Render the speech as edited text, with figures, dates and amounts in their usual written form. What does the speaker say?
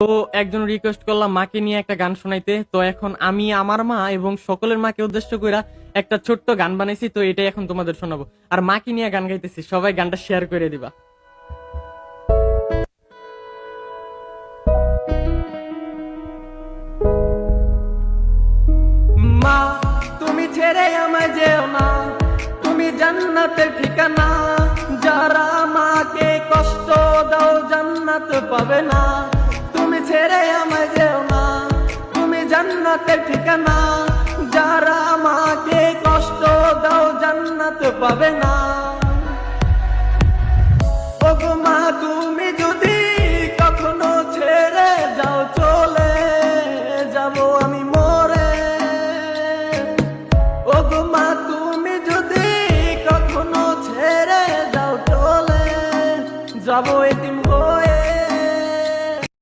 তো একজন রিকোয়েস্ট করলাম মাকে নিয়ে একটা গান শোনাইতে, তো এখন আমি আমার মা এবং সকলের মাকে উদ্দেশ্য কইরা একটা ছোট্ট গান বানাইছি, তো এটাই এখন তোমাদের শোনাবো। আর মাকে নিয়ে গান গাইতেছি, সবাই গানটা শেয়ার করে দিবা। মা তুমি ছেড়ে আমায় যেও না, তুমি জান্নাতের ঠিকানা, যারা মাকে কষ্ট দাও জান্নাত পাবে না। তুমি ছেড়ে আমায় যেও না, তুমি জান্নাতের ঠিকানা, যারা মাকে কষ্ট দাও জান্নাত পাবে না। ওগো মা তুমি যদি কখনো ছেড়ে যাও চলে যাব আমি মরে। ওগো মা তুমি যদি কখনো ছেড়ে যাও চলে যাব